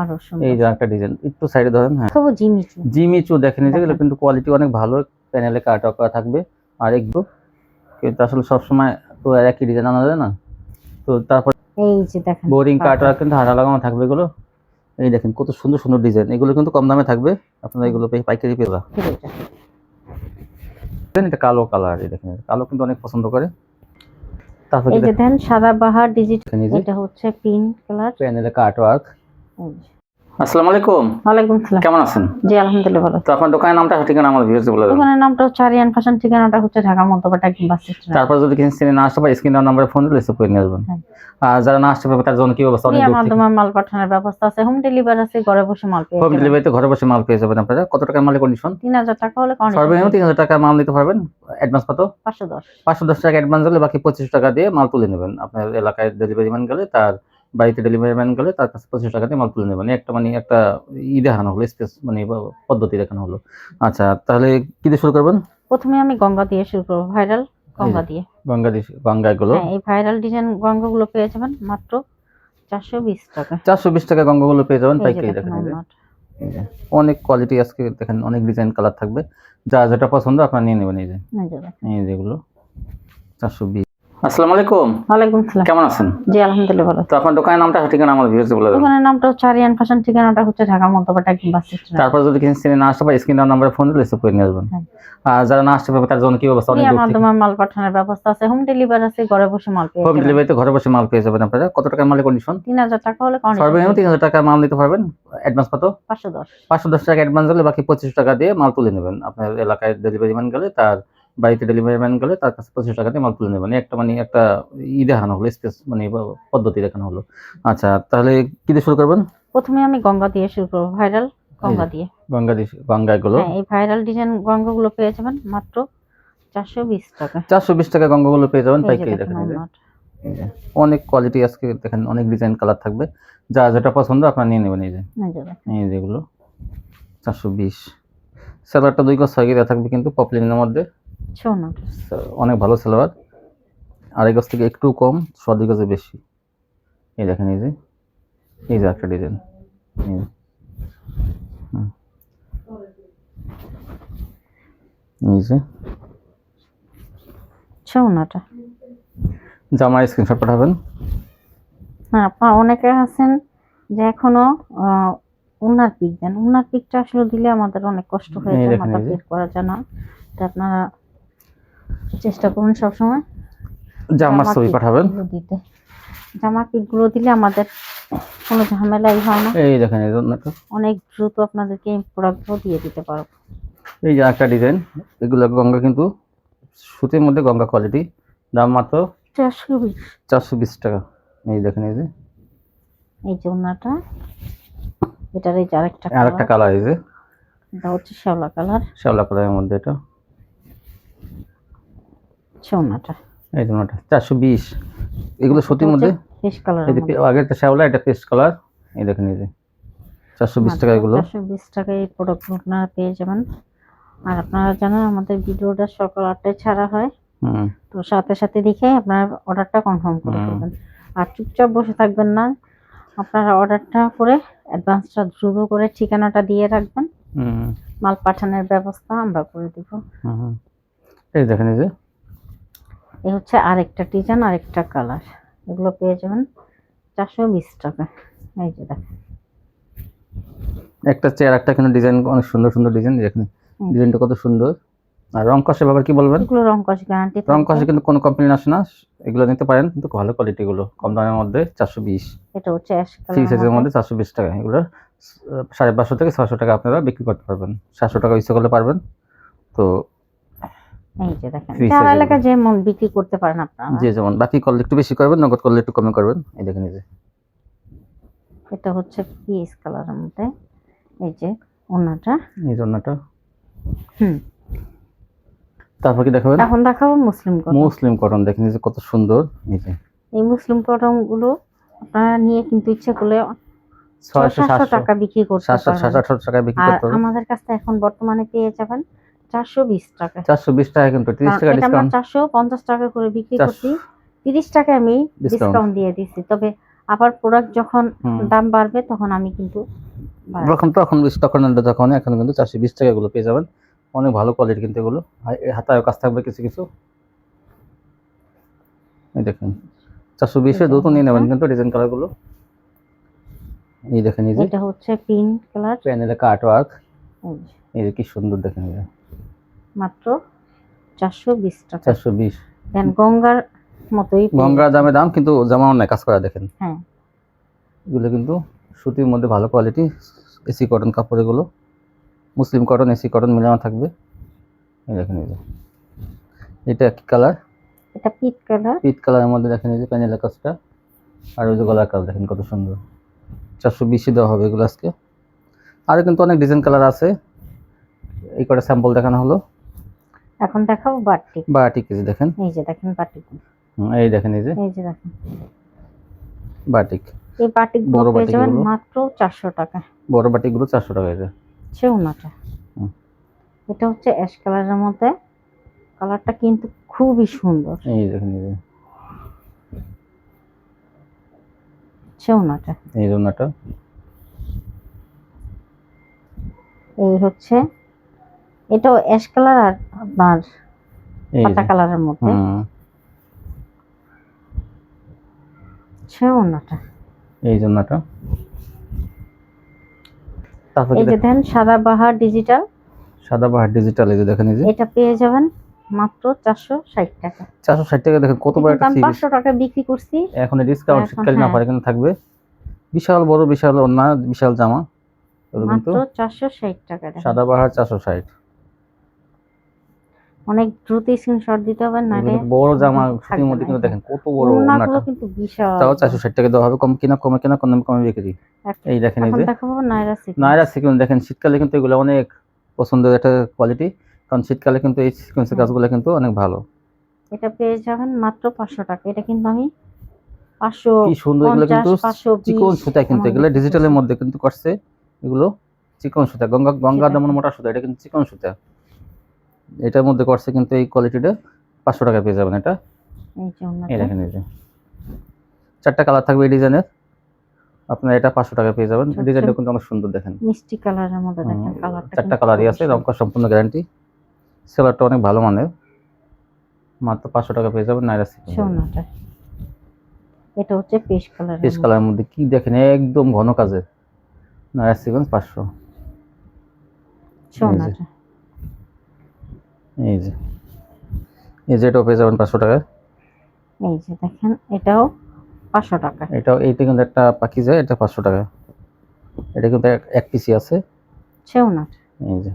আরো এই সুন্দর। যে একটা ডিজাইন, একটু সাইডে ধরেন। হ্যাঁ, খুব জিমিচু। জিমিচু দেখেন, এগুলো দেখেন। কিন্তু কোয়ালিটি অনেক ভালো, প্যানেলে কাট করা থাকবে। আর একটু কিন্তু আসলে সবসময় তো একই ডিজাইন আনা যায় না, তো তারপর এই যে দেখেন বোরিং কাট কাটা। কিন্তু হারা লাগানো থাকবে এগুলো। এই দেখেন কত সুন্দর সুন্দর ডিজাইন, এগুলো কিন্তু কম দামে থাকবে, আপনারা এগুলো পাইকারি পেয়ে এটা কালো কালার, এই দেখেন কালো কিন্তু অনেক পছন্দ করে। তারপর এই যে দেন সাদাবাহার ডিজিটাল, দেখেন এই যে এটা হচ্ছে পিঙ্ক কালার। প্যানেলে কাট ওয়ার্ক। এই যে। আসসালামু আলাইকুম। ওয়ালাইকুম সালাম। কেমন আছেন? জি আলহামদুলিল্লাহ ভালো। তো আপনার দোকানের নামটা ঠিকানা আমার ভিউয়ার্স বলে দেন। দোকানের নামটা হচ্ছে আরিয়ান ফ্যাশন, ঠিকানাটা হচ্ছে ঢাকা মধ্যপাড়া একদম বাস স্ট্যান্ড। তারপর যদি কিছু চিনে না আসতে পারে স্ক্রিন নাম্বারে ফোন দিলে রিসিভ করে নিয়ে আসবেন। আর যারা না আসতে পারবে তার জন্য কি ব্যবস্থা? অনেক দূর থেকে মাধ্যমে মাল পাঠানোর ব্যবস্থা আছে, হোম ডেলিভারি আছে, ঘরে বসে মাল পেয়ে হোম যাবেন। ডেলিভারিতে ঘরে বসে মাল পেয়ে যাবেন আপনারা। কত টাকার মালের কন্ডিশন? 3000 টাকা হলে কন্ডিশন। সর্বনিম্ন 3000 টাকা মাল নিতে পারবেন। অ্যাডভান্স কত? 510। 510 টাকা অ্যাডভান্স দিলে বাকি 25 টাকা দিয়ে মাল তুলে নেবেন। আপনার এলাকায় ডেলিভারি ম্যান গেলে, তার বাড়িতে ডেলিভারি ম্যান গেলে তার কাছে 25 টাকা দিয়ে মাল তুলে নেবেন। একটা একটা দেখানো হলো, স্পেস পদ্ধতি দেখানো হলো। আচ্ছা, তাহলে কি দিয়ে শুরু করবেন? প্রথমে আমি গঙ্গা দিয়ে শুরু করব, ভাইরাল গঙ্গা দিয়ে। গঙ্গাগুলো হ্যাঁ, এই ভাইরাল ডিজাইন গঙ্গাগুলো পেয়ে যাবেন মাত্র 420 টাকা। 420 টাকা গঙ্গাগুলো পেয়ে যাবেন এই যে পাইকারি। দেখেন দেখেন ওনাটা। এই যে অনেক কোয়ালিটি আজকে দেখেন, অনেক ডিজাইন কালার থাকবে, যা যেটা পছন্দ আপনারা নিয়ে নেবেন। এই যে এই যে দেখেন। এই যেগুলো 420। আসসালামু আলাইকুম। ওয়ালাইকুম সালাম। কেমন আছেন? জি আলহামদুলিল্লাহ ভালো। তো আপনার দোকানের নামটা ঠিকানা আমার ভিউয়ার্স বলে দেন। দোকানের নামটা হচ্ছে আরিয়ান ফ্যাশন, ঠিকানাটা হচ্ছে ঢাকা মধ্যপাড়া একদম বাস স্ট্যান্ড। তারপর যদি কিছু চিনে না আসতে পারে স্ক্রিন নাম্বারে ফোন দিলে রিসিভ করে নিয়ে আসবেন। আর যারা না আসতে পারবে তার জন্য কি ব্যবস্থা? অনেক দূর থেকে মাধ্যমে মাল পাঠানোর ব্যবস্থা আছে, হোম ডেলিভারি আছে, ঘরে বসে মাল পেয়ে হোম যাবেন। ডেলিভারিতে ঘরে বসে মাল পেয়ে যাবেন আপনারা। কত টাকার মালের কন্ডিশন? 3000 টাকা হলে কন্ডিশন। সর্বনিম্ন 3000 টাকা মাল নিতে পারবেন। অ্যাডভান্স কত? 510। 510 টাকা অ্যাডভান্স দিলে বাকি 25 টাকা দিয়ে মাল তুলে নেবেন। আপনার এলাকায় ডেলিভারি ম্যান গেলে, তার বাড়িতে ডেলিভারি ম্যান গেলে তার কাছে 25 টাকা দিয়ে মাল তুলে নেবেন। একটা দেখানো হলো, স্পেস পদ্ধতি দেখানো হলো। আচ্ছা, তাহলে কি দিয়ে শুরু করবেন? প্রথমে আমি গঙ্গা দিয়ে শুরু করব, ভাইরাল গঙ্গা দিয়ে। গঙ্গাগুলো হ্যাঁ, এই ভাইরাল ডিজাইন গঙ্গাগুলো পেয়ে যাবেন মাত্র 420 টাকা। 420 টাকা গঙ্গাগুলো পেয়ে যাবেন এই যে পাইকারি। দেখেন দেখেন ওনাটা। এই যে অনেক কোয়ালিটি আজকে দেখেন, অনেক ডিজাইন কালার থাকবে, যা যেটা পছন্দ আপনারা নিয়ে নেবেন। এই যে এই যে দেখেন। এই যেগুলো 420। সালোয়ারটা 2 গজ 6 দেওয়া থাকবে কিন্তু পপলিনের মধ্যে। শোনো, অনেক ভালো সালোয়ার, আড়াই গজ থেকে একটু কম, 2 গজে বেশি। এই দেখেন এই যে একটা ডিজাইন। এই যে শোনাটা। জামার স্ক্রিনশট পাঠাবেন। হ্যাঁ, আপনারা অনেকে আছেন যে এখনো উনার পিক দেন, উনার পিকটা আসলে দিলে আমাদের অনেক কষ্ট হয়ে যায়, মাথা পিক করা যায় না। তো আপনারা চেষ্টা করুন সবসময় জামার ছবি পাঠাবেন দিতে। জামার পিকগুলো দিলে আমাদের কোনো ঝামেলাই হয় না। এই দেখেন এই জন্য অনেক দ্রুত আপনাদেরকে প্রোডাক্টগুলো দিয়ে দিতে পারবো। এই যে একটা ডিজাইন, এগুলো গঙ্গা কিন্তু সুতির মধ্যে গঙ্গা কোয়ালিটি, দাম মাত্র 420 টাকা। এই দেখেন এই যে ওনাটা, এটার এই যে আরেকটা কালার, এই যে এটা হচ্ছে শ্যাওলা কালারের মধ্যে এটা সোনাটা। এই যে ওনাটা 420। এগুলো সুতির মধ্যে পেস্ট কালার, এই যে আগেরটা শ্যাওলা, এটা পেস্ট কালার। এই দেখেন এই যে 420 টাকা এগুলো। 420 টাকায় এই প্রোডাক্টগুলো আপনারা পেয়ে যাবেন। আর আপনারা জানেন আমাদের ভিডিওটা সকাল 8টায় ছাড়া হয়, তো সাথে সাথে দেখে আপনারা অর্ডারটা কনফার্ম করে ফেলবেন। আর চুপচাপ বসে থাকবেন না, আপনারা অর্ডারটা করে অ্যাডভান্সটা দ্রুত করে ঠিকানাটা দিয়ে রাখবেন, মাল পাঠানোর ব্যবস্থা আমরা করে দিব। এই দেখেন এই যে এই হচ্ছে আরেকটা ডিজাইন, আরেকটা কালার, এগুলো পেয়ে যাবেন 420 টাকা। এই যে দেখেন একটা চেয়ার, একটা কিন্তু ডিজাইন অনেক সুন্দর সুন্দর ডিজাইন। দেখেন ডিজাইনটা কত সুন্দর। আর রং কষে ব্যাপার কি বলবেন? এগুলো রং কষ গ্যারান্টি, রং কষে কিন্তু কোনো কমপ্লেইন আসে না, এগুলো নিতে পারেন কিন্তু ভালো কোয়ালিটি গুলো, কম দামের মধ্যে 420। এটা হচ্ছে অ্যাশ ফ্রি সাইজের কালার মধ্যে 420 টাকা। এগুলো 550 থেকে 600 টাকা আপনারা বিক্রি করতে পারবেন, 700 টাকা ইচ্ছা করলে পারবেন। তো এই যে দেখেন যারা এলাকা যেমন বিক্রি করতে পারেন আপনারা, যে যেমন, বাকি করলে একটু বেশি করবেন, নগদ করলে একটু কমে করবেন। এই দেখেন এই যে এটা হচ্ছে পিস কালারের মধ্যে। এই যে ওনাটা, এই জন্যটা। তারপর কি দেখাবেন? এখন দেখাবো মুসলিম কটন। দেখেন এই যে কত সুন্দর। এই মুসলিম কটন গুলো আপনারা নিয়ে কিন্তু ইচ্ছে করলে 600-700 টাকা বিক্রি করতে পারবেন। 700-800 টাকা বিক্রি করতে পারবেন। আমাদের কাছে এখন বর্তমানে পেয়ে যাবেন 420 টাকা। 420 টাকা কিন্তু 30 টাকা ডিসকাউন্ট। আমরা 450 টাকা করে বিক্রি করছি, 30 টাকা আমি ডিসকাউন্ট দিয়ে দিচ্ছি। তবে আবার প্রোডাক্ট যখন হুম। দাম বাড়বে তখন আমি কিন্তু বাড়াবো। তখন তখন এখন কিন্তু 420 টাকা এগুলো পেয়ে যাবেন, অনেক ভালো কোয়ালিটি কিন্তু এগুলো। আর এই হাতায় কাজ থাকবে কিছু কিছু, এই দেখেন 420 এ দুটো নিয়ে নেবেন কিন্তু ডিজাইন কালার গুলো। এই দেখেন এই যে এটা হচ্ছে পিঙ্ক কালার, প্যানেলে কাট ওয়ার্ক, এই যে কি সুন্দর দেখেন, এই যে মাত্র 420 টাকা। 420 দেন গঙ্গার মতোই পেয়ে গঙ্গা যাচ্ছেন। দামে দাম, কিন্তু জামা অনেক কাজ করা দেখেন। হ্যাঁ, এগুলো কিন্তু সুতির মধ্যে ভালো কোয়ালিটি, এসি কটন কাপড় এগুলো, মুসলিম কটন এসি কটন মিলানো থাকবে। এই দেখেন এই যে এটা কি কালার, এটা পিট কালার। পিট কালারের মধ্যে দেখেন এই যে প্যানেলের কাজটা, আর ওই যে গলার কাজ দেখেন কত সুন্দর। 420 দেওয়া হবে এগুলো আজকে। আর কিন্তু অনেক ডিজাইন কালার আছে, এই কটা স্যাম্পল দেখানো হলো। এখন দেখাবো বাটিক। বাটিক এই যে দেখেন, এই যে দেখেন বাটিক, এই দেখেন এই যে এই যে দেখেন বাটিক, এই বাটিক গুলো বড় পেয়ে বাটিক যাবেন গুলো। মাত্র 400 টাকা। বড় বাটিক গুলো 400 টাকা এই যে। ওনাটা হুম। এটা হচ্ছে অ্যাশ কালারের মধ্যে, কালারটা কিন্তু খুবই সুন্দর। এই দেখেন এই যে ওনাটা এই জন্যটা, এই হচ্ছে, এটাও অ্যাশ কালার আর আপনার এই পাতা যে কালারের মধ্যে। ওনাটা এই জন্যটা। তারপর এই যে দেন সাদা বাহার ডিজিটাল, সাদা বাহার ডিজিটাল, এই যে দেখেন এই যে এটা পেয়ে যাবেন মাত্র 460 টাকা। 460 টাকা দেখেন কত বড় একটা আমি সিরিজ। 500 টাকা বিক্রি করছি, এখন ডিসকাউন্ট এখন শীতকালীন হ্যাঁ। অফার এখানে থাকবে, বিশাল বড় বিশাল ওন্না বিশাল জামা এগুলো কিন্তু মাত্র 460 টাকা। দেখেন সাদা বাহার 460। অনেক দ্রুত স্ক্রিনশট দিতে হবে, না এগুলো কিন্তু বড় জামা সুতির মধ্যে কিন্তু দেখেন কত বড় ওন্নাগুলো ওন্নাটা, কিন্তু বিশাল। তাও 460 টাকা দেওয়া হবে, কম কিনা কমে কিনা কম কমে বিক্রি। এই দেখেন এই এখন যে দেখাবো নাইরা সিকোয়েন্স। নায়রা সিকোয়েন্স দেখেন, শীতকালে কিন্তু এগুলো অনেক পছন্দের একটা কোয়ালিটি, কারণ শীতকালে কিন্তু এই সিকোয়েন্সের কাজগুলো কিন্তু অনেক ভালো। এটা পেয়ে যাবেন মাত্র 500 টাকা। এটা কিন্তু আমি 500, কি সুন্দর, এগুলো কিন্তু 520 চিকন সুতা, কিন্তু এগুলো ডিজিটালের মধ্যে কিন্তু করছে, এগুলো চিকন সুতা, গঙ্গা যেমন মোটা সুতা, এটা কিন্তু চিকন সুতা, এটার মধ্যে করছে কিন্তু এই কোয়ালিটিটা 500 টাকা পেয়ে যাবেন এটা। এই দেখেন এই যে 4টা কালার থাকবে এই ডিজাইনের, আপনার এটা 500 টাকা পেয়ে যাবেন। ডিজাইনটা কিন্তু অনেক সুন্দর দেখেন, মিষ্টি কালারের মধ্যে দেখেন, কালারটা 4টা কালারই আছে, রং করা সম্পূর্ণ গ্যারান্টি, সেলারটা অনেক ভালো মানের, মাত্র 500 টাকা পেয়ে যাবেন নাইরা সিকোয়েন্স। এটা হচ্ছে পেস্ট কালার, পেস্ট কালারের মধ্যে কি দেখেন একদম ঘন কাজের, নাইরা সিকোয়েন্স 500। এই যে এই যে এটাও পেয়ে যাবেন 500 টাকা। এই যে দেখেন এটাও 500 টাকা। এটাও এইটা কিন্তু একটা পাকিজা, এটা 500 টাকা, এটা কিন্তু এক পিসি আছে। এই যে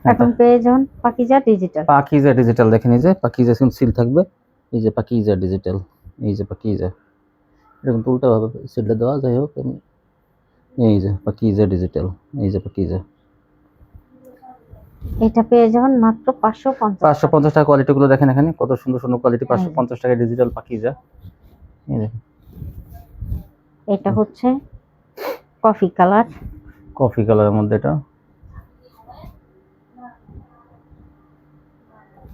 এখন পেয়ে যাবেন পাকিজা ডিজিটাল। পাকিজা ডিজিটাল দেখেন, এই যে পাকিজা সিল থাকবে, এই যে পাকিজা ডিজিটাল, এই যে পাকিজা, এটা কিন্তু উল্টা ভাবে সিলটা দেওয়া, যাই হোক এই যে পাকিজা ডিজিটাল, এই যে পাকিজা। এটা পেয়ে যাবেন মাত্র 550 টাকা। কোয়ালিটি গুলো দেখেন এখানে কত সুন্দর সুন্দর কোয়ালিটি, 550 টাকা ডিজিটাল পাকিজা। এই দেখেন এটা হচ্ছে কফি কালার, কফি কালারের মধ্যে, এটা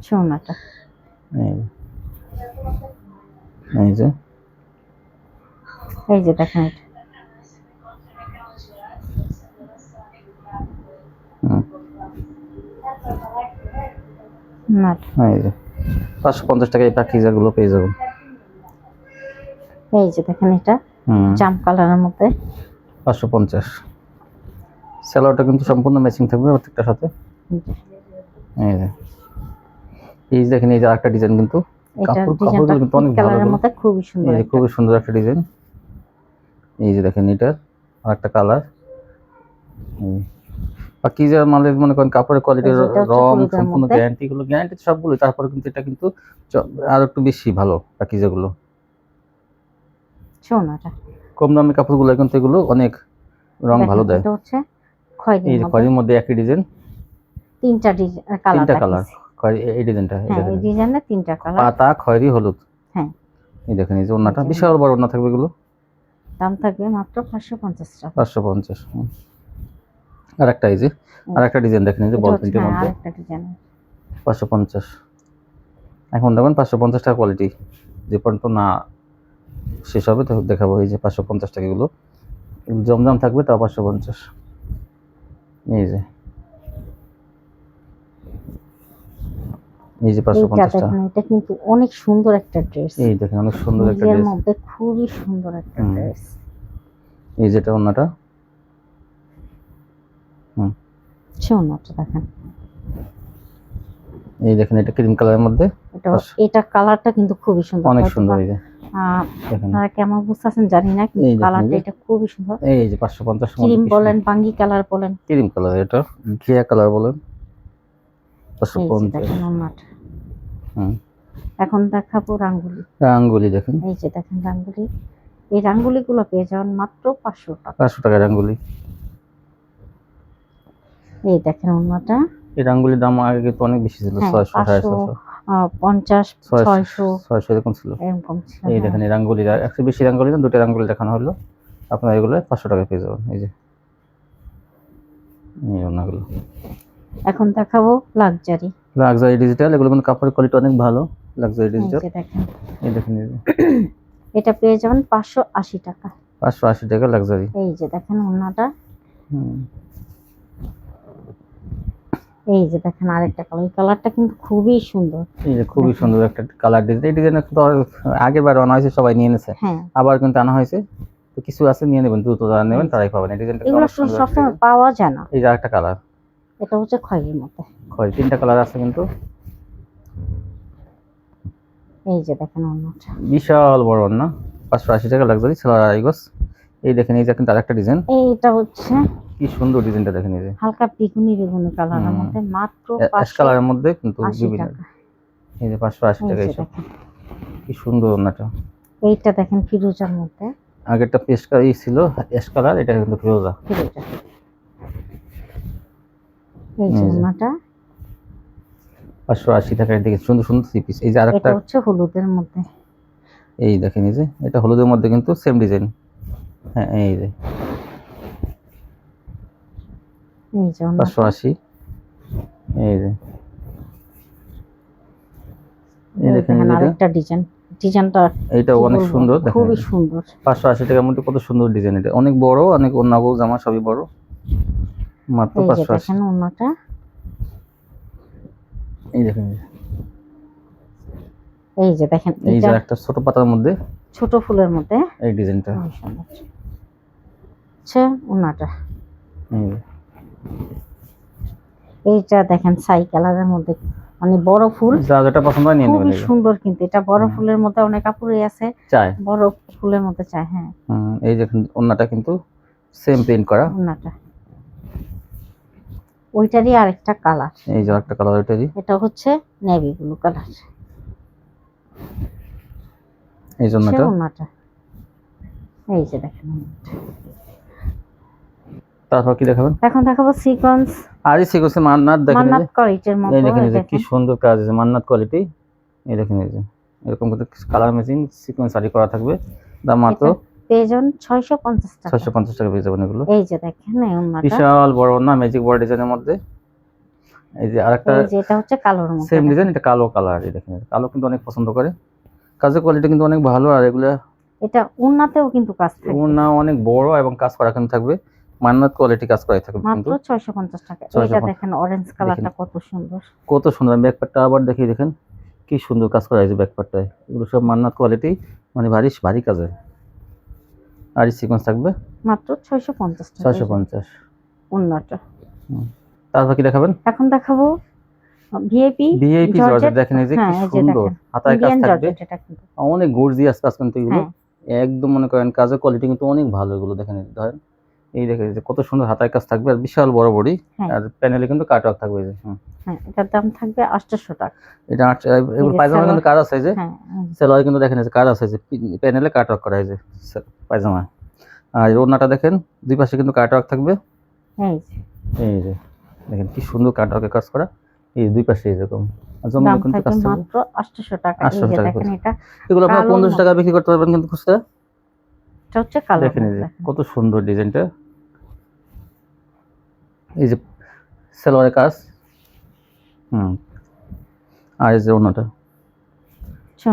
সোনাটা। এই যে দেখেন এটা এই যে 550 টাকা এই পাকিজা গুলো পেয়ে যাবেন। এই যে দেখেন এটা জাম কালারের মধ্যে 550। সেলোয়ারটা কিন্তু সম্পূর্ণ ম্যাচিং থাকবে প্রত্যেকটার সাথে। এই যে এই দেখেন এই যে আরেকটা ডিজাইন, কিন্তু কাপড়গুলো কিন্তু অনেক ভালো, খুবই সুন্দর, খুবই সুন্দর একটা ডিজাইন। এই যে দেখেন এটা আরেকটা কালার, পাকিজা মালের মনে করেন কাপড়ের কোয়ালিটি, রং সম্পূর্ণ গ্যারান্টি, গুলো গ্যারান্টি সবগুলো, তারপরে কিন্তু এটা কিন্তু আরো একটু বেশি ভালো পাকিজা গুলো। সোনাটা কম দামি কাপড়গুলো কিন্তু এগুলো অনেক রং ভালো দেয়। এটা হচ্ছে খয়েরি, এই যে খয়েরির মধ্যে একই ডিজাইন, তিনটা কালার, এই ডিজাইনটা, এই ডিজাইনে তিনটা কালার, পাতা খয়েরি হলুদ। হ্যাঁ এই দেখেন এই যে ওন্নাটা বিশাল বড় ওন্না থাকবে, এগুলো দাম থাকবে মাত্র 550 টাকা। 550। আরেকটা এই যে আরেকটা ডিজাইন দেখেন, এই যে বল প্রিন্টের মধ্যে আরেকটা ডিজাইন 550। এখন দেখুন 550 টাকা কোয়ালিটি, যে পর্যন্ত না শেষ হবে তো দেখাবো। এই যে 550 টাকা এগুলো, জমজম থাকবে তাও 550। এই যে এই যে এইটা 550 টাকা। দেখেন, এটা কিন্তু অনেক সুন্দর একটা ড্রেস, এই দেখেন অনেক সুন্দর একটা নিজের ড্রেস। মধ্যে খুবই সুন্দর একটা ড্রেস। এই যেটা ওন্নাটা, সুন্দরটা দেখেন, এই দেখেন এটা ক্রিম কালারের মধ্যে। এটা কালারটা কিন্তু খুবই সুন্দর, অনেক সুন্দর। এই যে দেখেন, আপনারা কেমন বুঝতেছেন জানি না, কিন্তু এই দেখেন কালারটা এটা খুবই সুন্দর। এই যে 550 এর মধ্যে ক্রিম বলেন, বাঙ্গি কালার বলেন, ক্রিম কালার, এটা ঘিয়া কালার বলেন, এই যে 550। দেখেন ওন্নাটা। এখন দেখাবো রাঙ্গুলি। রাঙ্গুলি দেখেন, এই যে দেখেন রাঙ্গুলি, এই রাঙ্গুলি গুলো পেয়ে যাবেন মাত্র 500 টাকা। 500 টাকা রাঙ্গুলি। এই দেখেন ওন্নাটা। এই রাঙ্গুলির দাম আগে কিন্তু অনেক বেশি ছিল, 600 650 50 600 600 এরকম ছিল। এরকম ছিল। এই দেখেন এই রাঙ্গুলি, একটু বেশি রাঙ্গুলি না, দুটো রাঙ্গুলি দেখানো হলো, আপনার এগুলো 500 টাকা পেয়ে যাবেন। এই যে এই ওনাগুলো। এখন দেখাবো লাক্সারি। লাক্সারি ডিজিটাল, এগুলো কিন্তু কাপড়ের কোয়ালিটি অনেক ভালো। লাক্সারি এই ডিজিটাল, যে দেখেন, এই দেখেন এই যে এটা পেয়ে যাবেন 580 টাকা। 580 টাকা লাক্সারি। এই যে দেখেন ওন্নাটা। এই যে দেখেন আরেকটা কালার, এই কালারটা কিন্তু খুবই সুন্দর। এই যে খুবই সুন্দর একটা কালার ডিজাইন। এই ডিজাইন কিন্তু আগের বার আনা হয়েছে, সবাই নিয়ে নিয়েছে, হ্যাঁ, আবার কিন্তু আনা হয়েছে, তো কিছু আছে নিয়ে নেবেন, দ্রুত যারা নেবেন তারাই পাবেন। এই ডিজাইনটা এগুলো অনেক সুন্দর। সবসময় পাওয়া যায় না। এই যে আরেকটা কালার, এটা হচ্ছে খয়েরির মধ্যে। খয়েরি, 3টা কালার আছে কিন্তু। এই যে দেখেন ওন্নাটা, বিশাল বড় না, 580 টাকা লাক্সারি, সেলার আড়াই গজ। এই দেখেন এই যে কিন্তু আরেকটা ডিজাইন, এইটা হচ্ছে কি সুন্দর ডিজাইনটা দেখেন। এই যে হালকা বেগুনি বেগুনি কালারের মধ্যে, মাত্র অ্যাশ কালারের মধ্যে কিন্তু 580 বিভিন্ন। টাকা। এই যে 580 এই টাকা যে এইসব, দেখেন, কি সুন্দর ওন্নাটা। এইটা দেখেন ফিরোজার মধ্যে। আগেরটা পেস্ট কালার ছিল অ্যাশ কালার, এটা কিন্তু ফিরোজা। ফিরোজা, এই যে এই যে ওন্নাটা। 580 টাকা। এদিকে সুন্দর সুন্দর থ্রি পিস। এই যে এটা আরেকটা, হচ্ছে হলুদের মধ্যে। এই দেখেন এই যে এটা হলুদের মধ্যে কিন্তু সেম ডিজাইন। হ্যাঁ এই যে এই যে ওন্নাটা। 580। এই যে এই দেখেন দেখেন এটা, আরেকটা ডিজাইন, ডিজাইনটা এইটা কি অনেক বলবো, সুন্দর দেখেন। খুবই সুন্দর। 580 টাকার মধ্যে কত সুন্দর ডিজাইন, এটা অনেক বড়, অনেক ওন্না বউ জামা সবই বড়, মাত্র এই যে 580। দেখেন ওন্নাটা। এই দেখেন এই যে দেখেন, এই যে এটা একটা ছোট পাতার মধ্যে ছোট ফুলের মধ্যে এই ডিজাইনটা। খুবই সুন্দর। আচ্ছা ওন্নাটা, এই যে এইটা দেখেন ছাই কালারের মধ্যে, মানে বড় ফুল, যা যেটা পছন্দ হয় নিয়ে নেবেন। খুবই এই যে সুন্দর, কিন্তু এটা বড় ফুলের মধ্যে অনেক কাপড়ই আছে, চাই, বড় ফুলের মধ্যে চাই। হ্যাঁ, এই যে ওন্নাটা কিন্তু সেম প্রিন্ট করা। ওন্নাটা ওইটারই আরেকটা কালার। এই যে একটা কালার ওইটারই, এটা হচ্ছে নেভি ব্লু কালার। এই জন্যটা। ওন্নাটা, এই যে দেখেন ওন্নাটা। তারপর কি দেখাবেন? এখন দেখাবো সিকোয়েন্স। আর এই সিকোয়েন্সে মান্নাত দেখেন, মান্নাত কোয়ালিটির মধ্যে। এই দেখেন এই যে কি সুন্দর কাজ আছে, মান্নাত কোয়ালিটি। এই দেখেন এই যে এরকম করে কালার ম্যাচিং সিকোয়েন্স শাড়ি করা থাকবে, দাম মাত্র পেয়ে যাবেন 650 টাকা। 650 টাকা পেয়ে যাবেন এগুলো। এই যে দেখেন এই ওন্নাটা, বিশাল বড় না, ম্যাজিক বড় ডিজাইনের মধ্যে। এই যে আরেকটা এই যে এটা হচ্ছে কালোর মধ্যে, সেম ডিজাইন, এটা কালো কালার। এই দেখেন কালো কিন্তু অনেক পছন্দ করে, কাজের কোয়ালিটি কিন্তু অনেক ভালো। আর এগুলা এটা ওন্নাতেও কিন্তু কাজ থাকবে, ওনা অনেক বড় এবং কাজ করা কিন্তু থাকবে, মান্নাত কোয়ালিটি কাজ করাই থাকবে মাত্র কিন্তু। 650 টাকা। 650 এটা দেখেন অরেঞ্জ কালারটা কত সুন্দর, কত সুন্দর। ব্যাকপার্টটা আবার দেখি, দেখেন কি সুন্দর কাজ করা হয়েছে ব্যাকপার্টটায়। এগুলো সব মান্নাত কোয়ালিটি, মানে ভারী ভারী কাজের। আর সিকোয়েন্স থাকবে মাত্র 650 টাকা। 650 ওন্নাটা। তারপর কি দেখাবেন? এখন দেখাবো ভিআইপি ভিআইপি জর্জেট। দেখেন এই যে কি সুন্দর হাতায় কাজ থাকবে, অনেক গর্জিয়াস কাজ কিন্তু এগুলো। একদম মনে করেন কাজের কোয়ালিটি কিন্তু অনেক ভালো এগুলো। দেখেন ধরেন এই দেখেন যে কত সুন্দর হাতায় কাজ থাকবে, আর বিশাল বড় বড়ি, আর প্যানেলে কিন্তু কাটওয়ার্ক থাকবে। এই যে হ্যাঁ, এটার দাম থাকবে 800 টাকা। এটা পায়জামা কিন্তু কাজ আছে, যে সেলোয়ার কিন্তু দেখেন এই যে কাজ আছে, যে প্যানেলে কাটওয়ার্ক করা হয়েছে পায়জামা। আর ওড়নাটা দেখেন দুই পাশে কিন্তু কাটওয়ার্ক থাকবে। এই যে দেখেন কি সুন্দর কাটওয়ার্কের কাজ করা, এই দুই পাশে এরকম। দাম থাকবে মাত্র 800 টাকা। এই যে দেখেন এটা, এগুলো আপনারা 1500 টাকা বিক্রি করতে পারবেন কিন্তু খুচরা। এটা হচ্ছে কালার। দেখেন এই যে কত সুন্দর ডিজাইনটা। এই যে সেলোয়ারের কাজ, আর এই যে ওড়নাটা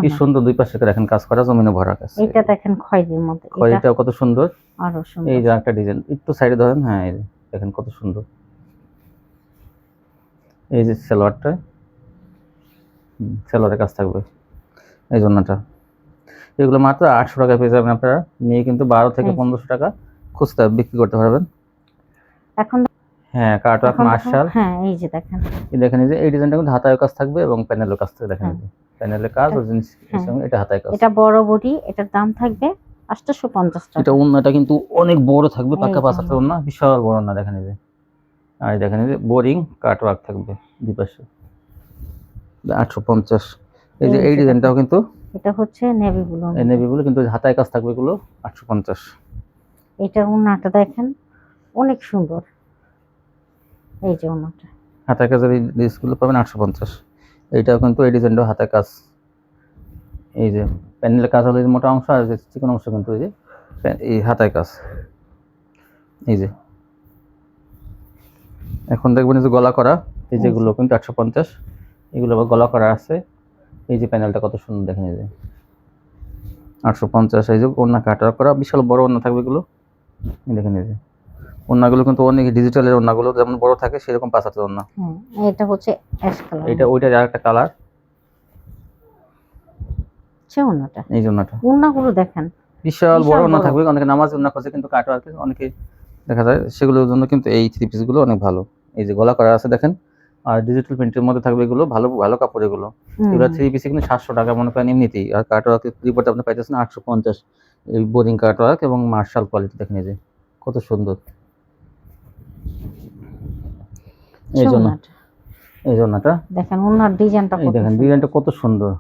কি সুন্দর দুই পাশে দেখেন কাজ করা, জমিনে ভরা কাজ। এটা দেখেন খয়েরির মধ্যে, এটা খয়েরিটাও কত সুন্দর। আরো সুন্দর। এই যে একটা ডিজাইন একটু সাইডে ধরেন, হ্যাঁ এই যে দেখেন কত সুন্দর। এই যে সালোয়ারটা, সালোয়ারের কাজ থাকবে, এই জন্যটা। এগুলো মাত্র 800 টাকা পেয়ে যাবেন আপনারা, নিয়ে কিন্তু 12 থেকে 1500 টাকা খুচরা বিক্রি করতে পারবেন। এখন হ্যাঁ কাটওয়ার্ক মার্শাল। হ্যাঁ এই যে দেখেন, এই দেখেন এই যে এই ডিজাইনটা কিন্তু হাতায় কাজ থাকবে এবং প্যানেলের কাজ থাকবে। দেখেন এই যে প্যানেলের কাজ আর জিনিস সঙ্গে এটা হাতায় কাজ। এটা বড় বডি, এটার দাম থাকবে 850 টাকা। এটা ওন্নাটা কিন্তু অনেক বড় থাকবে, পাকা পাঁচাতে ওন্না, বিশাল বড় ওন্না। দেখেন এই যে, আর দেখেন এই যে বোরিং কাটওয়ার্ক থাকবে দুই পাশে, 850। এই যে এই ডিজাইনটাও কিন্তু, এটা হচ্ছে নেভি ব্লু, এই নেভি ব্লু কিন্তু হাতায় কাজ থাকবে, এগুলো 850। এটার ওন্নাটা দেখেন অনেক সুন্দর, এই যে ওন্নাটা হাতায় কাজের এই ড্রেসগুলো পাবেন 850। এইটাও কিন্তু এই ডিজাইনটাও হাতায় কাজ। এই যে প্যানেলের কাজ হলো মোটা অংশ, আর যে চিকন অংশ কিন্তু এই যে এই হাতায় কাজ। এই যে এখন দেখবেন যে গলা করা, এই যেগুলো কিন্তু 850, এগুলো আবার গলা করা আছে। এই যে প্যানেলটা কত সুন্দর দেখেন, এই যে 850। এই যে ওন্না কাটা করা, বিশাল বড় ওন্না থাকবে এগুলো। দেখেন এই যে ওন্নাগুলো কিন্তু অনেক ডিজিটালের ওন্নাগুলো যেমন বড় থাকে সেরকম পাঁচাতে ওন্না। এটা হচ্ছে অ্যাশ কালার, এটা ওইটার আরেকটা কালার। ওন্নাটা, এই জন্যটা ওন্নাগুলো দেখেন বিশাল বড় ওন্না থাকবে। অনেকে নামাজ ওন্না খোঁজে কিন্তু কাটওয়ার্কে অনেকে দেখা যায়, সেগুলোর জন্য কিন্তু এই থ্রি পিসগুলো অনেক ভালো। এই যে গলা করা আছে দেখেন, আর ডিজিটাল প্রিন্টের মধ্যে থাকবে এগুলো, ভালো ভালো কাপড় এগুলো। এগুলো থ্রি পিসে কিন্তু 700 টাকা মনে করেন এমনিতেই, আর কাটওয়ার্কের রিপোর্ট আপনি পাইতেছেন 850। এই বোরিং কাটওয়ার্ক এবং মার্শাল কোয়ালিটি দেখেন, এই যে কত সুন্দর। এই জন্য এই জন্যটা দেখেন ওন্নার ডিজাইনটা, এই দেখেন ডিজাইনটা কত সুন্দর।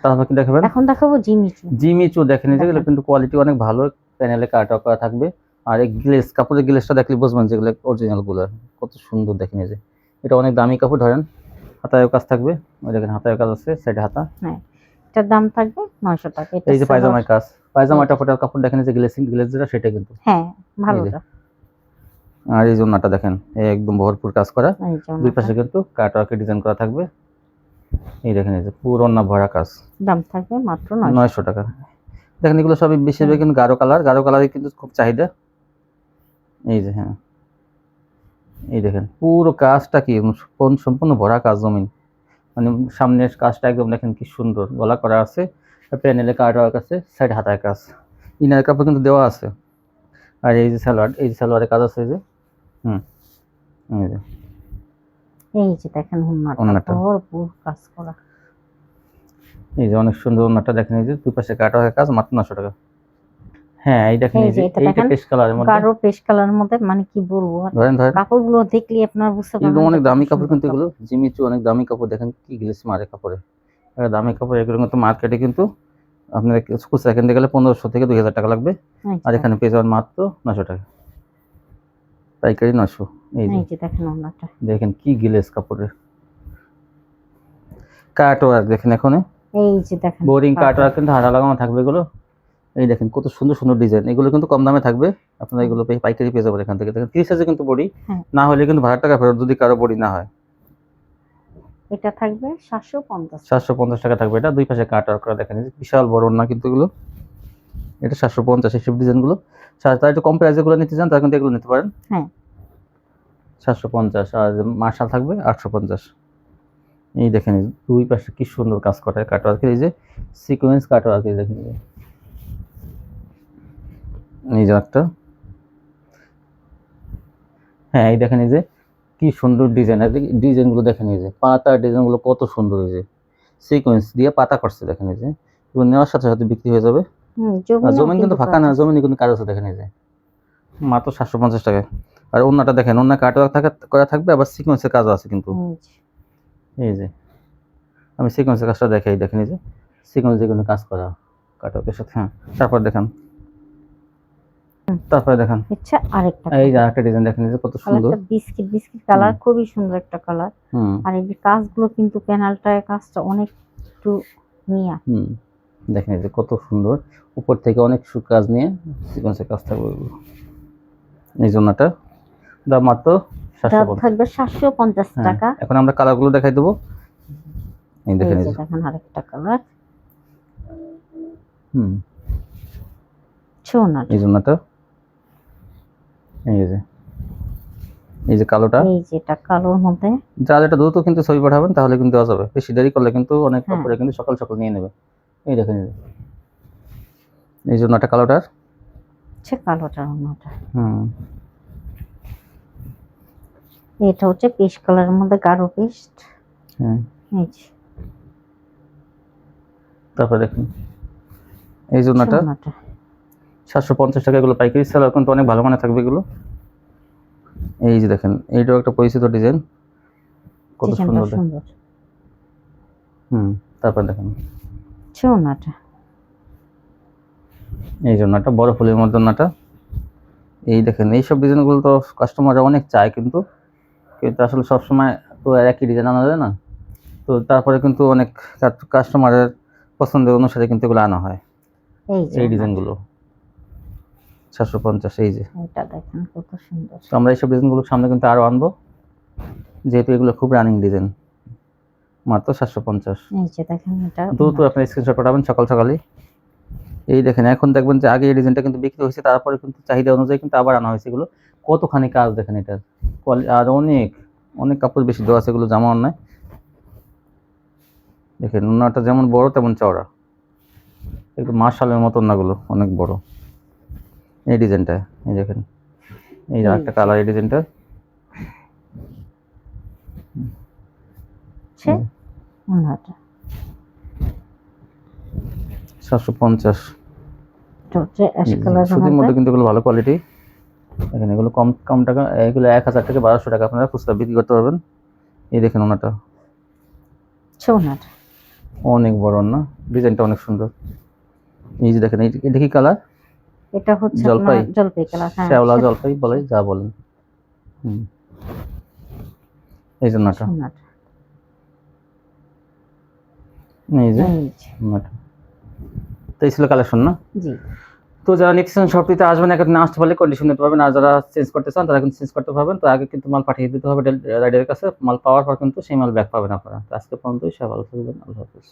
তারপর কি দেখাবেন? এখন দেখাবো জিমিচু। জিমিচু দেখেন, এই যেগুলো কিন্তু কোয়ালিটি অনেক ভালো, প্যানেলে কাটওয়ার্ক করা থাকবে। আর এই গ্লেজ, কাপড়ের গ্লেজটা দেখলে বুঝবেন যেগুলো অরিজিনাল গুলো, কত সুন্দর দেখেন। এই যে এটা অনেক দামি কাপড়, ধরেন হাতায় কাজ থাকবে, ওই দেখেন হাতায় কাজ আছে, সাইডে হাতা। হ্যাঁ এটার দাম থাকবে 900 টাকা। এই যে পায়জামার কাজ, পায়জামাটা ফোটার কাপড় দেখেন, এই যে গ্লেজ যেটা সেটা কিন্তু হ্যাঁ ভালোটা। আর এই জন্যটা দেখেন একদম ভরপুর কাজ করা, দুই পাশে কিন্তু কাটওয়ার্কের ডিজাইন করা থাকবে। এই দেখেন এই যে পুরো ওন্না ভরা কাজ, দাম থাকবে মাত্র 900 টাকা। দেখেন এগুলো সবই বেশিরভাগ কিন্তু গাঢ় কালার, গাঢ় কালারই কিন্তু খুব চাহিদা। এই যে হ্যাঁ এই দেখেন পুরো কাজটা কি সম্পূর্ণ ভরা কাজ, জমিন মানে সামনের কাজটা একদম দেখেন কি সুন্দর, গলা করা আছে, প্যানেলে কাটওয়ার্ক আছে, সাইড হাতায় কাজ, ইনার কাপড় কিন্তু দেওয়া আছে। আর এই যে সালোয়ার, এই যে সালোয়ারের কাজ আছে, এই যে এই যে দেখেন ওন্নাটা ভরপুর কাজ করা। এই যে অনেক সুন্দর ওন্নাটা দেখেন, এই যে দুই পাশে কাটওয়ার্কের কাজ, মাত্র 900 টাকা। হ্যাঁ এই দেখেন এই যে এইটা পেস্ট কালারের মধ্যে, গাঢ় পেস্ট কালারের মধ্যে, মানে কি বলবো, ধরেন কাপড়গুলো দেখলে আপনারা বুঝতে পারবেন এগুলো অনেক দামি কাপড় কিন্তু এগুলো জিমিচু অনেক দামি কাপড়। দেখেন কি গ্লেজ মারে কাপড়ে, এটা দামি কাপড়। এগুলো কিন্তু মার্কেটে কিন্তু আপনার খুচরা কিনতে গেলে 1500 থেকে 2000 টাকা লাগবে, আর এখানে পেয়ে যাবেন মাত্র 900 টাকা, পাইকারি 900। এই যে দেখেন ওন্নাটা, দেখেন কি গ্লেজ কাপড়ের কাটওয়ার্ক দেখেন। এখন এই যে দেখেন বোরিং কাটওয়ার্ক কিন্তু হাতা লাগানো থাকবে এগুলো। এই দেখেন কত সুন্দর সুন্দর ডিজাইন, এগুলো কিন্তু কম দামে থাকবে, আপনারা এগুলো পাইকারি পেয়ে যাবেন এখান থেকে। দেখেন 30 হাজার কিন্তু বডি, না হলে কিন্তু 1000 টাকা ফেরত যদি কারো বডি না হয়। এটা থাকবে 750, 750 টাকা থাকবে। এটা দুই পাশে কাটওয়ার্ক করা দেখেন, বিশাল বড় ওন্না কিন্তু এগুলো। এটা 750 এই সব ডিজাইনগুলো। তারা একটু কম প্রাইসে গুলো নিতে চান তারা কিন্তু এগুলো নিতে পারেন। হ্যাঁ 750, আর মার্শাল থাকবে 850। এই দেখেন দুই পাশে কি সুন্দর কাজ করা কাটওয়ার্কের, এই যে সিকোয়েন্স কাটওয়ার্ক, এই দেখেন এই যে একটা। হ্যাঁ এই দেখেন এই যে কি সুন্দর ডিজাইন, ডিজাইনগুলো দেখেন, এই যে পাতার ডিজাইনগুলো কত সুন্দর, এই যে সিকোয়েন্স দিয়ে পাতা করছে দেখেন। এই যে এগুলো নেওয়ার সাথে সাথে বিক্রি হয়ে যাবে। জমিন কিন্তু ফাঁকা না, জমিনে কিন্তু কাজ আছে দেখেন। এই যে মাত্র 750 টাকা। আর ওন্নাটা দেখেন, ওন্না কাটওয়ার্ক করা থাকবে, আবার সিকোয়েন্সের কাজও আছে কিন্তু। এই যে আমি সিকোয়েন্সের কাজটা দেখাই, দেখেন এই যে সিকোয়েন্স দিয়ে কিন্তু কাজ করা কাটওয়ার্কের সাথে। হ্যাঁ তারপর দেখেন, তারপরে দেখেন আচ্ছা আরেকটা, এই যে আরেকটা ডিজাইন দেখেন, এই যে কত সুন্দর বিস্কিট কালার, খুবই সুন্দর একটা কালার। আর এই যে কাজগুলো কিন্তু প্যানেলটায় কাজটা অনেক একটু নিয়া, দেখেন এই যে কত সুন্দর, উপর থেকে অনেক কাজ নিয়ে সিকোয়েন্সের কাজ থাকবে। এই জন্যটা দাম মাত্র 750 থাকবে 750 টাকা। এখন আমরা কালারগুলো দেখাই দেবো, এই দেখেন, এই এই যে যে দেখেন আরেকটা কালার, হুম ছোনাটা, এই জন্যটা, এই যে, এই যে কালোটা, এই যেটা কালোর মধ্যে। যার এটা দ্রুত কিন্তু ছবি পাঠাবেন তাহলে কিন্তু দেওয়া যাবে, বেশি দেরি করলে কিন্তু অনেক হ্যাঁ। কাপড়ে কিন্তু সকাল সকাল নিয়ে নেবে। এই দেখেন, এই জন্যটা কালোটার, কালোটার ওনাটা। হুম এটা হচ্ছে পেস্ট কালারের মধ্যে গাঢ় পেস্ট। হ্যাঁ। এই যে তারপরে দেখুন এই জন্যটা ছোনাটা, 750 টাকা, এগুলো পাইকারি সেলার কিন্তু অনেক ভালো মানে থাকবে এগুলো। এই যে দেখেন, এইটাও একটা পরিচিত ডিজাইন, কত ডিজাইনটা সুন্দর। সুন্দর। তারপর দেখেন ছোনাটা, এই জন্যটা বড় ফুলের মধ্যে জন্যটা। এই দেখেন, এইসব ডিজাইনগুলো তো কাস্টমাররা অনেক চায়, কিন্তু কিন্তু আসলে সবসময় তো আর একই ডিজাইন আনা যায় না, তো তারপরে কিন্তু অনেক কাস্টমারের পছন্দের অনুসারে কিন্তু এগুলো আনা হয়। এই যে এই ডিজাইনগুলো 750, এই যে। এটা দেখেন কত সুন্দর। তো আমরা এইসব ডিজাইনগুলো সামনে কিন্তু আরো আনবো, যেহেতু এগুলো খুব রানিং ডিজাইন। মাত্র 750। এই যে দেখেন এটা দ্রুত আপনি স্ক্রিনশট পাঠাবেন সকাল সকালই। এই দেখেন, এখন দেখবেন যে আগে এই ডিজাইনটা কিন্তু বিক্রি হয়েছে, তারপরে কিন্তু চাহিদা অনুযায়ী কিন্তু আবার আনা হয়েছে এগুলো। কতখানি কাজ দেখেন এটার, আর অনেক অনেক কাপড় বেশি দেওয়া আছে, এগুলো জামা অন্যায়। দেখেন ওনাটা যেমন বড় তেমন চওড়া, একটু মাশালের মতো ওনাগুলো অনেক বড়। এই ডিজাইনটা, এই দেখেন, এই যে একটা কালার, এই ডিজাইনটা ওনাটা 750। হচ্ছে অ্যাশ কালারের সুতির মধ্যে মধ্যে। কিন্তু এগুলো ভালো কোয়ালিটি। দেখেন এগুলো কম কম টাকা, এগুলো 1000 থেকে 1200 টাকা আপনারা খুচরা বিক্রি করতে পারবেন। এই দেখেন ওনাটা ছোনাটা, অনেক বড় না, ডিজাইনটা অনেক সুন্দর। এই যে দেখেন, এটা কি কালার? এটা হচ্ছে জলপাই, আপনার জলপাই কালার। হ্যাঁ, শ্যাওলা জলপাই বলে যা বলেন। এই যে ওনাটা, ছোনাটা, এই যে এই যে ওনাটা। তো এই ছিল কালেকশন না? জি। তো যারা নিচ্ছেন শপটিতে আসবেন, একদিন আসতে পারলে কন্ডিশন নিতে পারবেন, আর যারা চেঞ্জ করতে চান তারা কিন্তু চেঞ্জ করতে পারবেন। তো আগে কিন্তু মাল পাঠিয়ে দিতে হবে রাইডারের কাছে, মাল পাওয়ার পর কিন্তু সেই মাল ব্যাক পাবেন আপনারা। তো আজকে পর্যন্তই, সবাই ভালো থাকবেন, আল্লাহ হাফেজ।